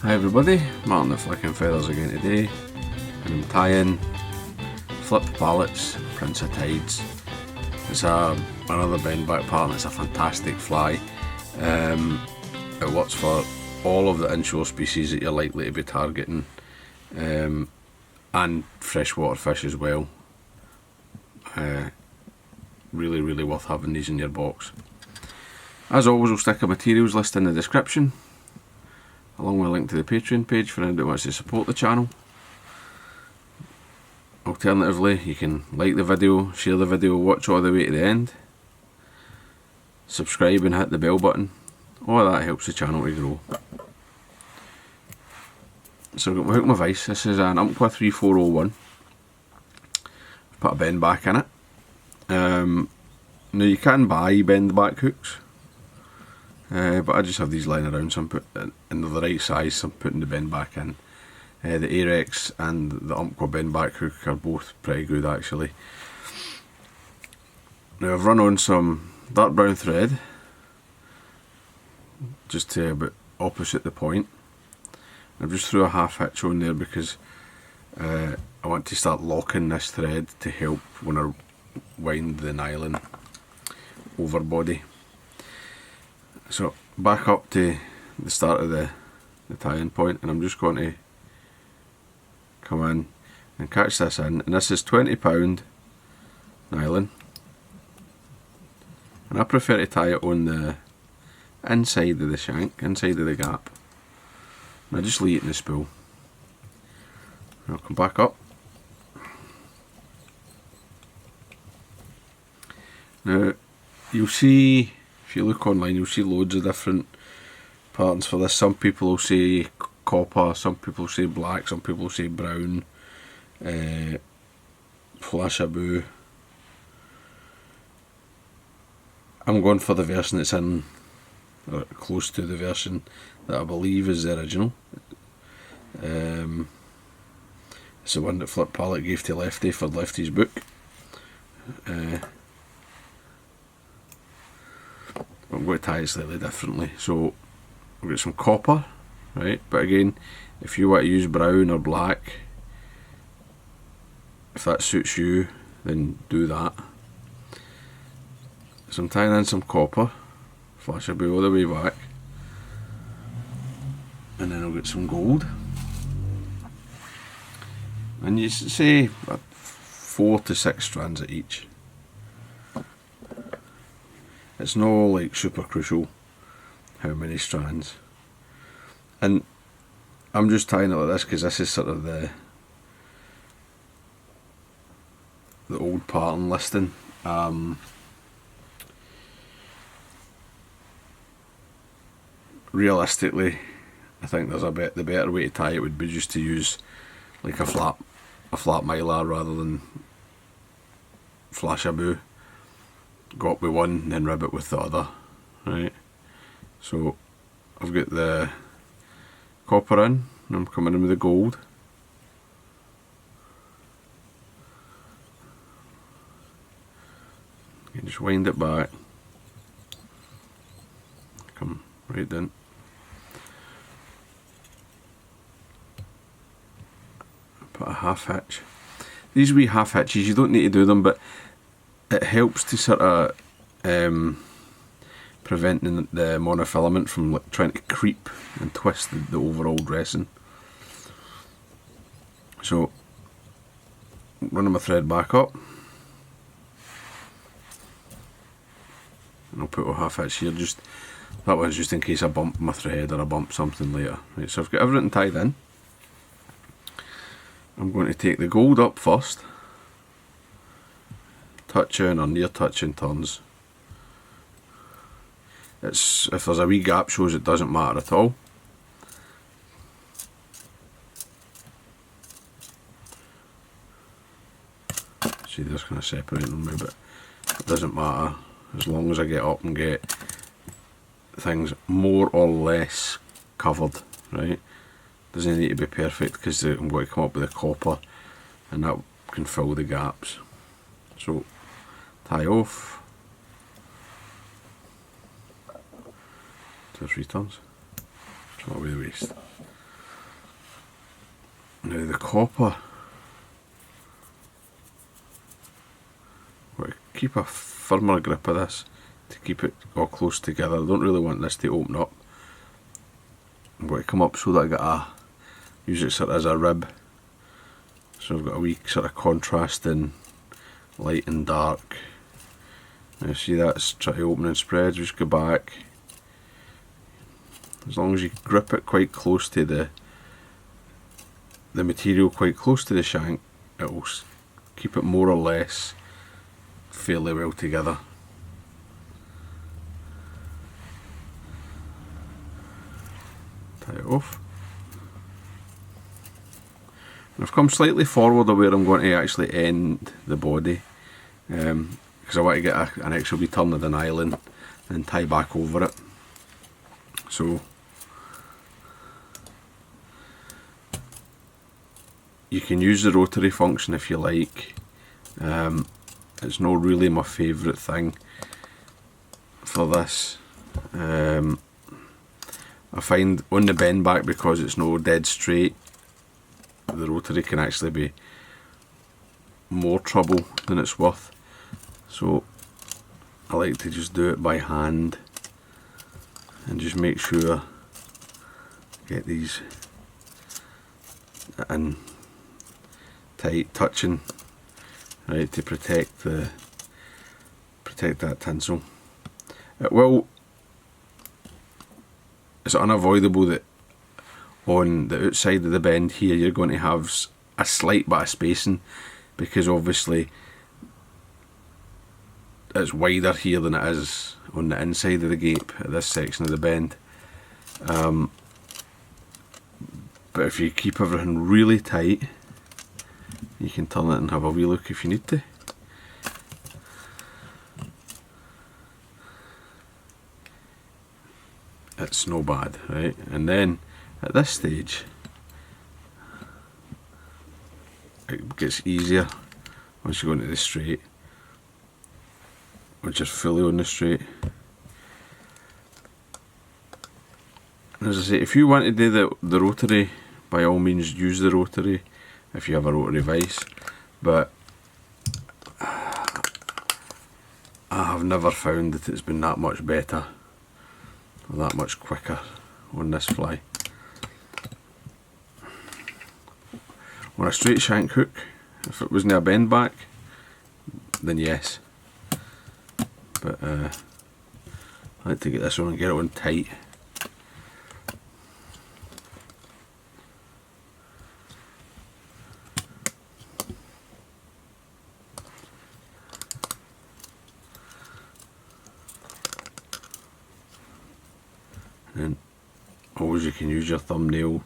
Hi everybody, Martyn the Flicking Feathers again today, and I'm tying flip pallets, Prince of Tides. It's another bendback pattern. It's a fantastic fly. It works for all of the inshore species that you're likely to be targeting, and freshwater fish as well. Really worth having these in your box. As always, we'll stick a materials list in the description, along with a link to the Patreon page for anyone who wants to support the channel. Alternatively, you can like the video, share the video, watch all the way to the end, subscribe and hit the bell button. All of that helps the channel to grow. So I've got my hook and my vice. This is an Umpqua 3401. I've put a bend back in it. Now you can buy bend back hooks, but I just have these lying around, so I'm putting in the right size, so I'm putting the bend back in. The Arex and the Umpqua bend back hook are both pretty good actually. Now I've run on some dark brown thread, just to about opposite the point. I've just threw a half hitch on there because I want to start locking this thread to help when I wind the nylon overbody. So back up to the start of the tie-in point, and I'm just going to come in and catch this in, and this is £20 nylon, and I prefer to tie it on the inside of the shank, inside of the gap, and I just leave it in the spool. I'll come back up. Now you'll see, if you look online, you'll see loads of different patterns for this. Some people will say copper, some people say black, some people say brown, flashabou. I'm going for the version that's in, or close to the version that I believe is the original. It's the one that Flip Pallot gave to Lefty for Lefty's book. I'm going to tie it slightly differently. So I've got some copper, right? But again, if you want to use brown or black, if that suits you, then do that. So I'm tying in some copper, flashabou all the way back, and then I'll get some gold. And you say 4 to 6 strands at each. It's no like super crucial how many strands, and I'm just tying it like this because this is sort of the old pattern listing. Realistically, I think there's the better way to tie it would be just to use like a flat mylar rather than flashabou. Go up with one, then rib it with the other, right? So I've got the copper in, and I'm coming in with the gold. You just wind it back, come right down. Put a half hitch. These wee half hitches, you don't need to do them, but it helps to sort of prevent the monofilament from like trying to creep and twist the overall dressing. So running my thread back up, and I'll put a half hitch here. Just that one's just in case I bump my thread or I bump something later. Right, so I've got everything tied in. I'm going to take the gold up first, touching or near touching turns. It's, if there's a wee gap, shows it doesn't matter at all. See, there's kind of separating them, but it doesn't matter as long as I get up and get things more or less covered, right? Doesn't need to be perfect because I'm going to come up with a copper, and that can fill the gaps. So tie off, 2 or 3 turns, throw away the waste. Now the copper, we'll keep a firmer grip of this to keep it all close together. I don't really want this to open up. I'm going to come up so that I get use it sort of as a rib. So I've got a wee sort of contrasting light and dark. Now see that's trying to open and spread, just go back. As long as you grip it quite close to the material, quite close to the shank, it will keep it more or less fairly well together. Tie it off. And I've come slightly forward of where I'm going to actually end the body, because I want to get an extra wee turn of the nylon and tie back over it. So you can use the rotary function if you like. It's not really my favourite thing for this. I find on the bend back, because it's no dead straight, the rotary can actually be more trouble than it's worth. So I like to just do it by hand and just make sure get these in tight, touching, right, to protect that tinsel. It's unavoidable that on the outside of the bend here you're going to have a slight bit of spacing, because obviously it's wider here than it is on the inside of the gape at this section of the bend. But if you keep everything really tight, you can turn it and have a wee look if you need to. It's no bad, right? And then at this stage it gets easier once you go into the straight, once you're fully on the straight. And as I say, if you want to do the rotary, by all means use the rotary if you have a rotary vise, but I have never found that it's been that much better or that much quicker on this fly. On a straight shank hook, if it wasn't a bend back, then yes, but I like to get this on and get it on tight. And always you can use your thumbnail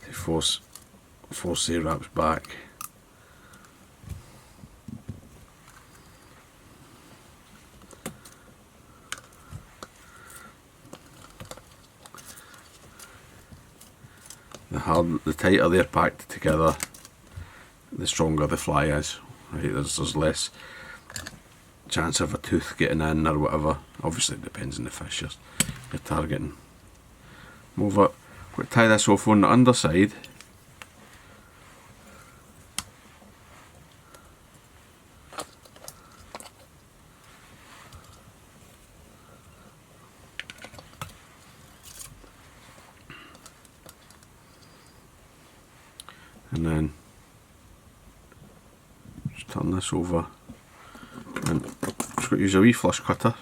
to force the wraps back. The tighter they're packed together, the stronger the fly is. Right, there's less chance of a tooth getting in or whatever. Obviously it depends on the fish you're targeting. Move it. We'll tie this off on the underside. And then just turn this over and just got to use a wee flush cutter,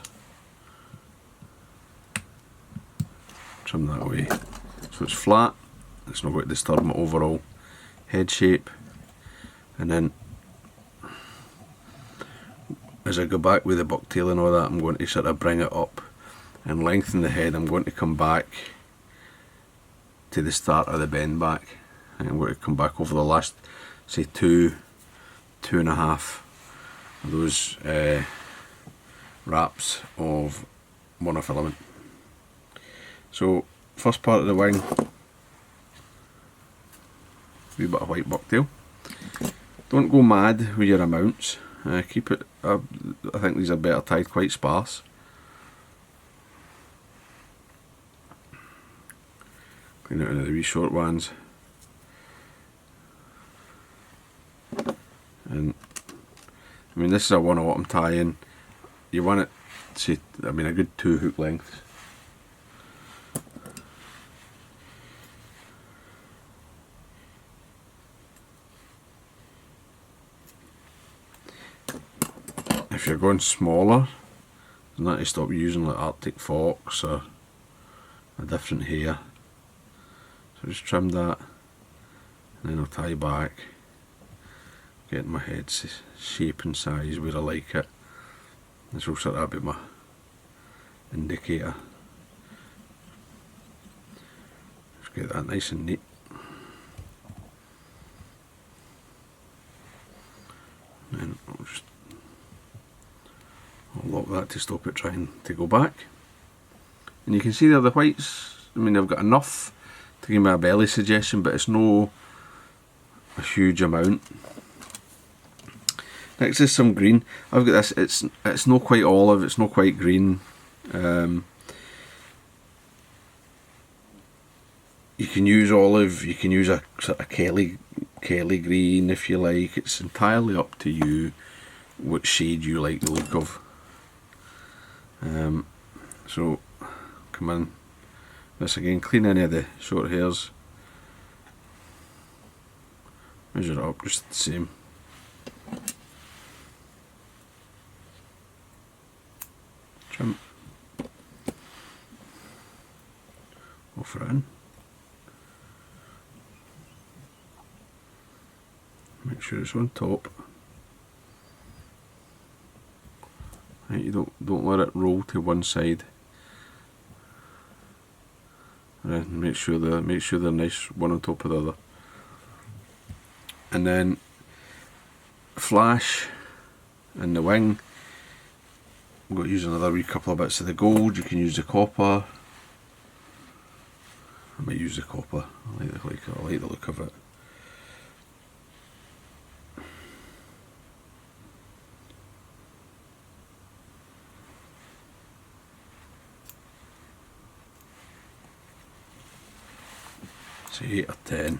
trim that away so it's flat, it's not going to disturb my overall head shape. And then as I go back with the bucktail and all that, I'm going to sort of bring it up and lengthen the head. I'm going to come back to the start of the bend back, and I'm going to come back over the last, say, two and a half of those wraps of monofilament. So first part of the wing, wee bit of white bucktail. Don't go mad with your amounts, keep it, I think these are better tied quite sparse. clean out any of the wee short ones. And I mean, this is a 1 autumn tie-in. You want it, say, I mean, a good 2 hook lengths. If you're going smaller, then that you stop using like Arctic Fox or a different hair. So just trim that, and then I'll tie back, getting my head shape and size where I like it. This will sort of be my indicator. Just get that nice and neat. And then I'll lock that to stop it trying to go back. And you can see there the whites, I mean, I've got enough to give me a belly suggestion, but it's no a huge amount. Next is some green. I've got this, it's not quite olive, it's not quite green. You can use olive, you can use a sort of Kelly green if you like. It's entirely up to you what shade you like the look of. So come in, this again, clean any of the short hairs, measure it up just the same. Trim, offer it in, make sure it's on top. Right, you don't let it roll to one side. And make sure they're nice, one on top of the other. And then flash in the wing. I'm going to use another wee couple of bits of the gold. You can use the copper. I might use the copper. I like the look of it. Say 8 or 10.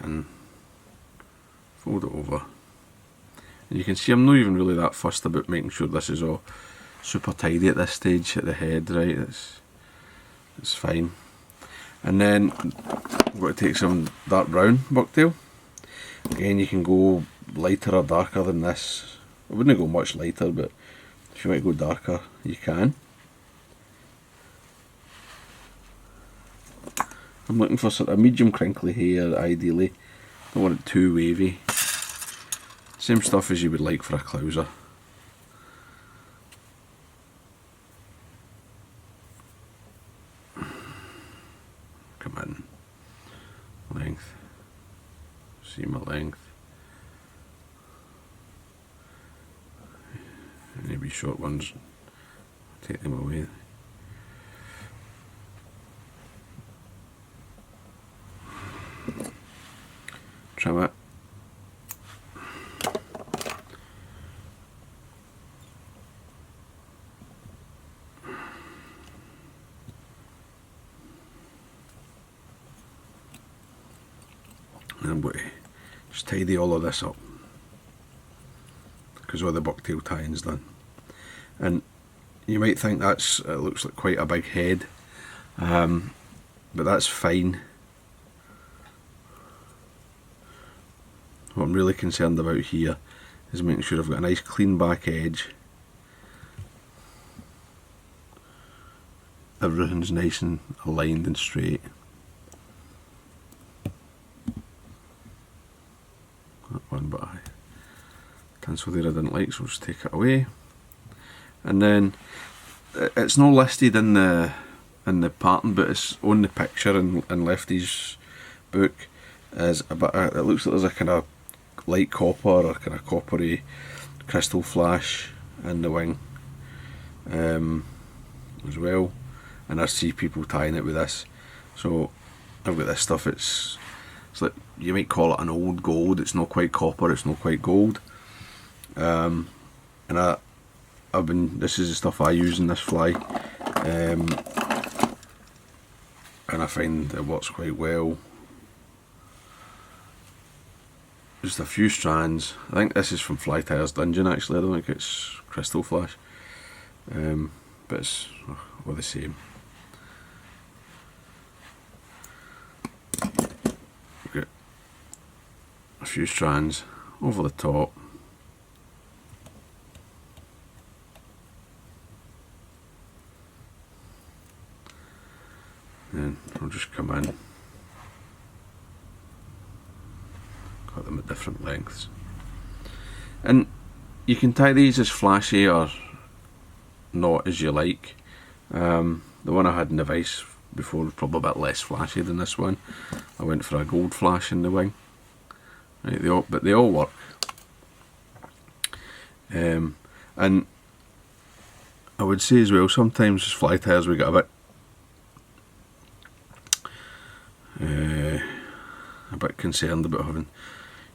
And fold it over. And you can see I'm not even really that fussed about making sure this is all super tidy at this stage at the head, right? It's fine. And then I'm going to take some dark brown bucktail. Again, you can go lighter or darker than this. I wouldn't go much lighter, but if you want to go darker, you can. I'm looking for sort of medium crinkly hair, ideally. Don't want it too wavy. Same stuff as you would like for a clouser. Come in. Length. See my length. Any wee short ones, take them away. Trim it. And I'm going to just tidy all of this up, because all the bucktail tie-in's done. And you might think it looks like quite a big head, but that's fine. What I'm really concerned about here is making sure I've got a nice clean back edge. Everything's nice and aligned and straight. That one, but tinsel there I didn't like, so I'll just take it away. And then it's not listed in the pattern, but it's on the picture in Lefty's book. It looks like there's a kind of light copper or kind of coppery crystal flash in the wing as well. And I see people tying it with this. So I've got this stuff. It's like, you might call it an old gold. It's not quite copper. It's not quite gold. and this is the stuff I use in this fly, and I find it works quite well. Just a few strands. I think this is from Fly Tyers Dungeon actually, I don't think it's Crystal Flash, but it's all the same. Get a few strands over the top. And I'll just come in, cut them at different lengths, and you can tie these as flashy or not as you like. The one I had in the vise before was probably a bit less flashy than this one. I went for a gold flash in the wing. Right, but they all work. And I would say as well, sometimes as fly tyers we get a bit concerned about having,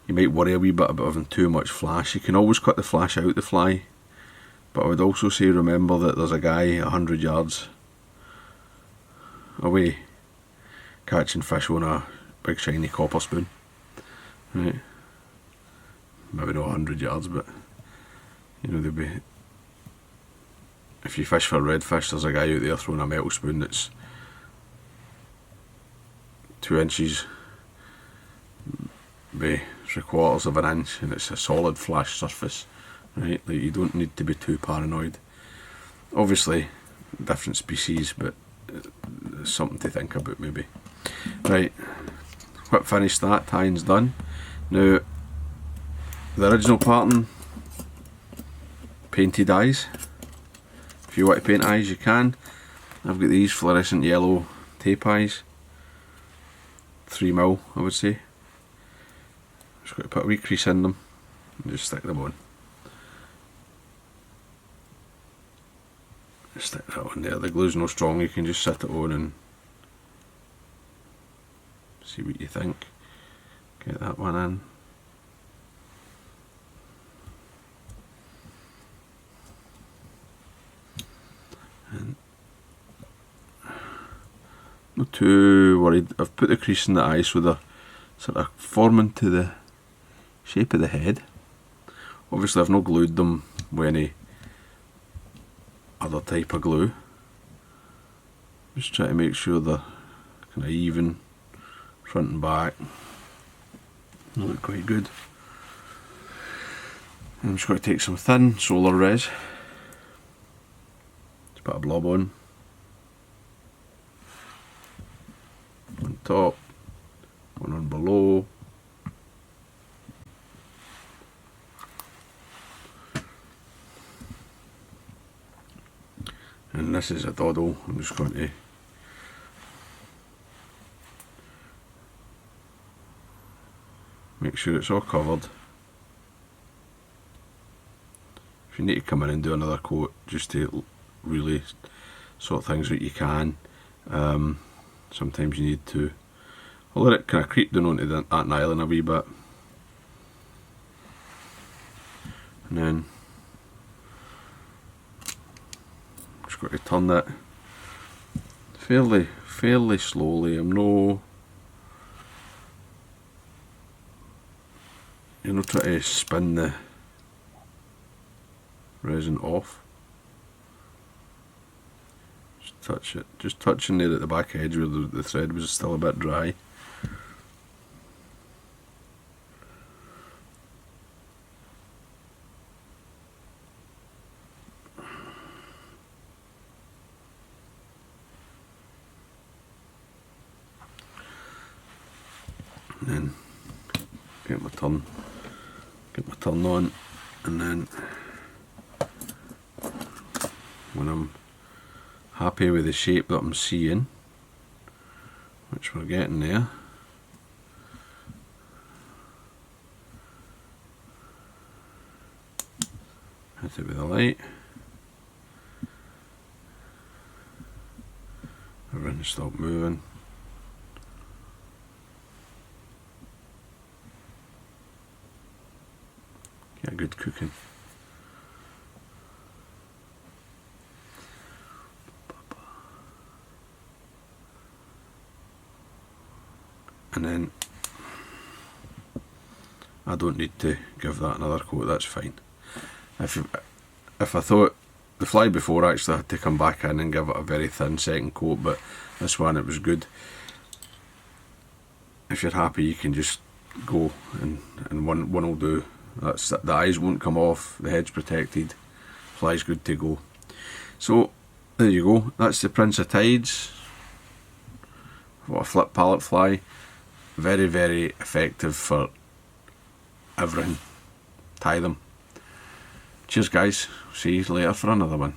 you might worry a wee bit about having too much flash. You can always cut the flash out the fly, but I would also say remember that there's a guy 100 yards away catching fish on a big shiny copper spoon, right? Maybe not 100 yards, but you know, they'll be, if you fish for redfish, there's a guy out there throwing a metal spoon that's 2 inches by 3/4 of an inch, and it's a solid flash surface, right? Like, you don't need to be too paranoid. Obviously different species, but it's something to think about maybe. Right, quick finish that, tying's done. Now the original pattern, painted eyes. If you want to paint eyes you can. I've got these fluorescent yellow tape eyes, 3mm I would say. Just got to put a wee crease in them and just stick them on. Just stick that on there. The glue's no strong, you can just set it on and see what you think. Get that one in. And not too worried. I've put the crease in the eye so they're sort of forming to the shape of the head. Obviously I've not glued them with any other type of glue. Just try to make sure they're kind of even front and back. They look quite good. And I'm just going to take some thin solar res. Just put a blob on top, one on below. And this is a doddle. I'm just going to make sure it's all covered. If you need to come in and do another coat just to really sort things out, you can. Sometimes you need to, I'll let it kind of creep down onto that nylon a wee bit, and then I'm just going to turn that fairly slowly. I'm no, you know, try to spin the resin off. Touch it, just touching there at the back edge where the thread was still a bit dry. And then get my turn on, and then when I'm happy with the shape that I'm seeing, which we're getting there, hit it with a light, everything stop moving. Get a good cooking. and then I don't need to give that another coat, that's fine. If I thought the fly before, actually I had to come back in and give it a very thin second coat, but this one it was good. If you're happy, you can just go and one will do. That's the eyes won't come off, the head's protected, fly's good to go. So there you go, that's the Prince of Tides. What a flip pallet fly. Very, very effective for everything. Tie them. Cheers guys, see you later for another one.